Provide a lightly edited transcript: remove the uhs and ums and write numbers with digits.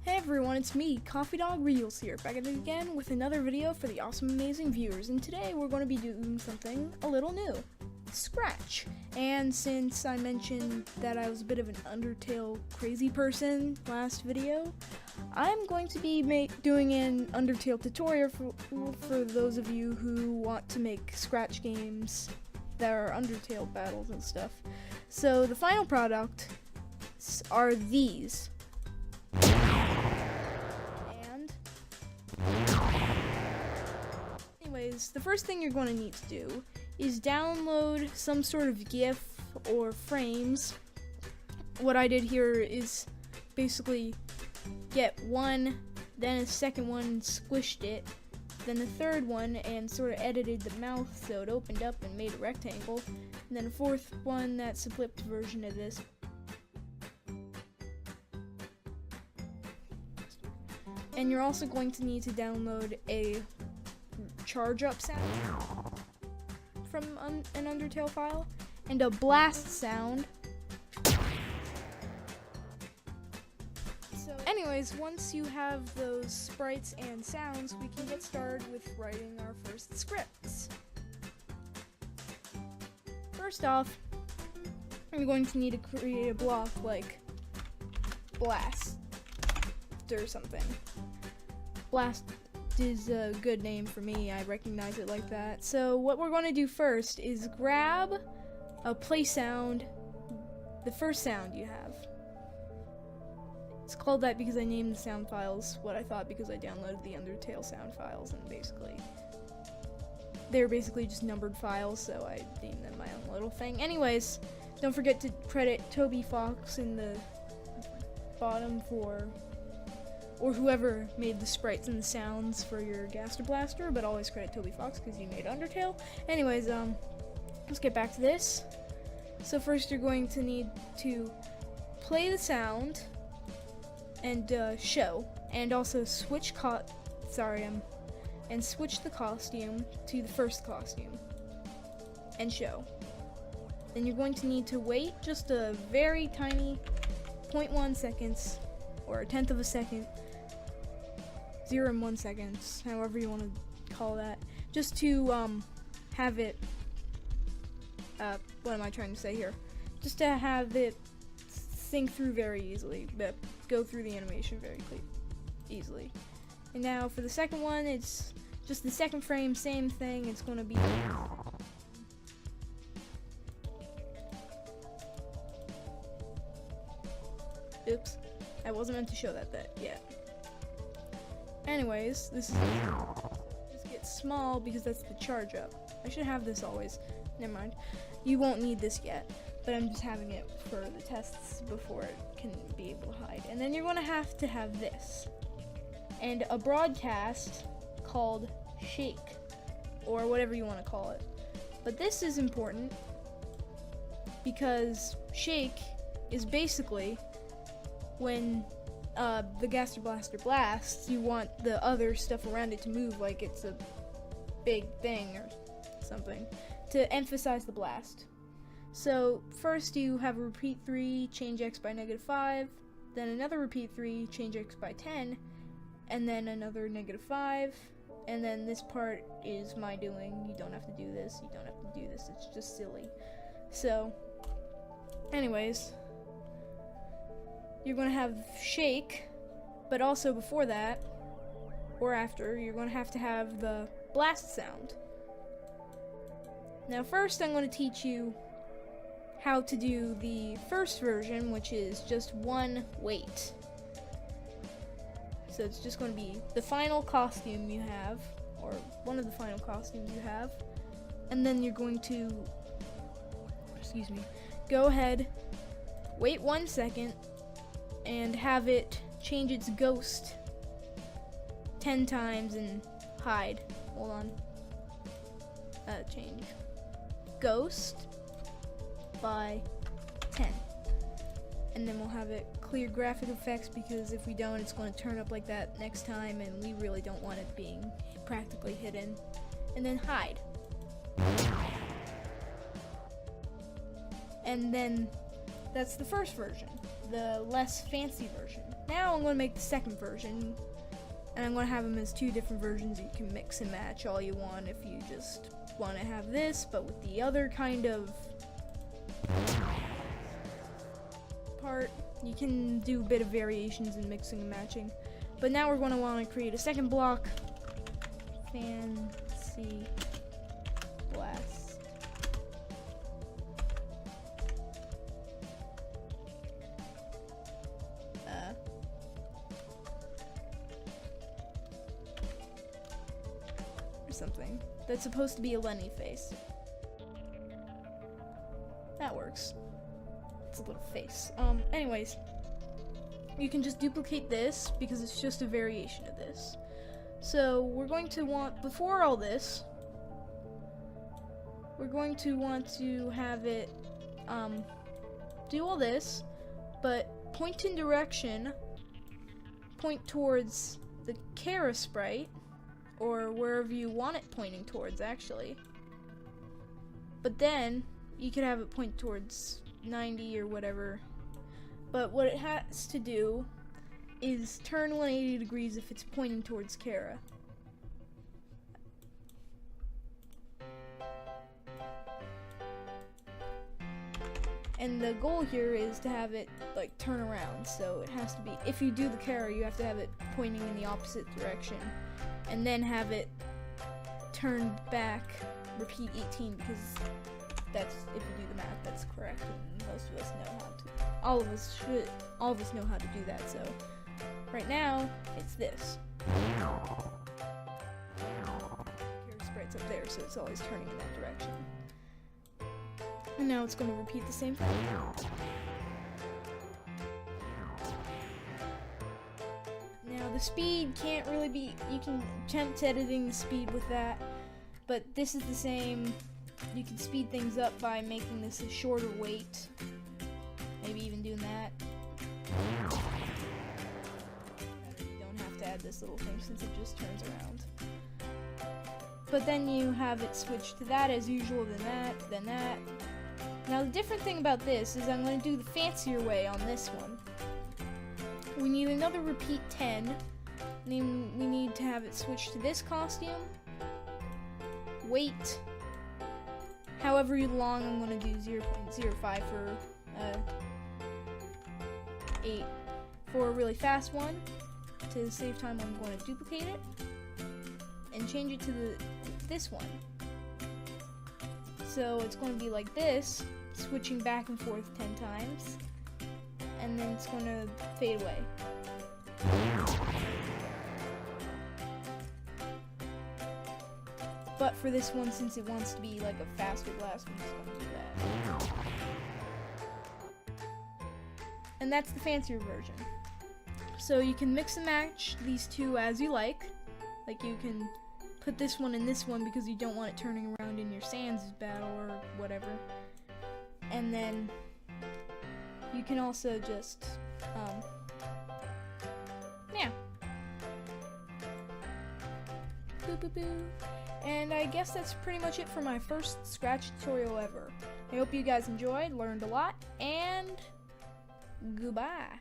Hey everyone, it's me, Coffee Dog Reels here, back at it again with another video for the awesome, amazing viewers. And today we're going to be doing something a little new, Scratch. And since I mentioned that I was a bit of an Undertale crazy person last video, I'm going to be doing an Undertale tutorial for those of you who want to make Scratch games that are Undertale battles and stuff. So the final product are these. Anyways, the first thing you're going to need to do is download some sort of GIF or frames. What I did here is basically get one, then a second one, squished it, then a third one, and sort of edited the mouth so it opened up and made a rectangle, and then a fourth one that's a flipped version of this. And you're also going to need to download a charge up sound from an Undertale file and a blast sound. So anyways, once you have those sprites and sounds, we can get started with writing our first scripts. First off, I'm going to need to create a block like blast or something. Blast is a good name for me, I recognize it like that. So what we're going to do first is grab a play sound, the first sound you have. It's called that because I named the sound files what I thought because I downloaded the Undertale sound files, and basically they're basically just numbered files, so I named them my own little thing. Anyways, don't forget to credit Toby Fox in the bottom or whoever made the sprites and the sounds for your Gaster Blaster, but always credit Toby Fox because you made Undertale. Anyways, let's get back to this. So first you're going to need to play the sound and show, and also switch switch the costume to the first costume and show. Then you're going to need to wait just a very tiny 0.1 seconds or a tenth of a second, 0 and 1 seconds, however you want to call that, just to have it, what am I trying to say here? Just to have it sync through very easily, but go through the animation very easily. And now for the second one, it's just the second frame, same thing, it's going to be oops, I wasn't meant to show that yet. Anyways, this gets small because that's the charge up. I should have this always. Never mind. You won't need this yet, but I'm just having it for the tests before it can be able to hide. And then you're going to have this. And a broadcast called shake, or whatever you want to call it. But this is important because shake is basically when the Gaster Blaster blasts, you want the other stuff around it to move like it's a big thing or something to emphasize the blast. So first you have a repeat 3, change x by -5, then another repeat 3, change x by 10, and then another -5, and then this part is my doing. You don't have to do this, you don't have to do this, it's just silly. So anyways, you're going to have shake, but also before that, or after, you're going to have the blast sound. Now first I'm going to teach you how to do the first version, which is just one wait. So it's just going to be the final costume you have, or one of the final costumes you have, and then you're going to, go ahead, wait 1 second, and have it change its ghost 10 times and hide. Hold on. Change ghost by 10. And then we'll have it clear graphic effects, because if we don't, it's going to turn up like that next time, and we really don't want it being practically hidden. And then hide. And then that's the first version. the less fancy version. Now I'm going to make the second version, and I'm going to have them as two different versions. You can mix and match all you want if you just want to have this, but with the other kind of part, you can do a bit of variations in mixing and matching. But now we're going to want to create a second block. Fancy Blast. Or something. That's supposed to be a Lenny face. That works. It's a little face. Anyways. You can just duplicate this because it's just a variation of this. So we're going to want, before all this, we're going to want to have it do all this, but point in direction, point towards the Kara sprite, or wherever you want it pointing towards, actually. But then you could have it point towards 90 or whatever. But what it has to do is turn 180 degrees if it's pointing towards Kara. And the goal here is to have it like turn around, so it has to be, if you do the Kara, you have to have it pointing in the opposite direction, and then have it turned back, repeat 18, because that's, if you do the math, that's correct, and most of us know how to. All of us know how to do that, so right now, it's this. Kara sprite's up there, so it's always turning in that direction. And now it's going to repeat the same thing. Now the speed can't really be, you can attempt editing the speed with that, but this is the same. You can speed things up by making this a shorter wait. Maybe even doing that. You don't have to add this little thing since it just turns around. But then you have it switch to that as usual, then that, then that. Now the different thing about this is I'm going to do the fancier way on this one. We need another repeat 10. And then we need to have it switch to this costume. Wait. However long, I'm going to do 0.05 for 8. For a really fast one, to save time, I'm going to duplicate it and change it to this one. So it's going to be like this, switching back and forth 10 times, and then it's going to fade away. But for this one, since it wants to be like a faster blast, I'm just going to do that. And that's the fancier version. So you can mix and match these two as you like. Like you can put this one and this one because you don't want it turning around in your Sans battle or whatever. And then you can also just, yeah. Boo boo boo. And I guess that's pretty much it for my first Scratch tutorial ever. I hope you guys enjoyed, learned a lot, and goodbye.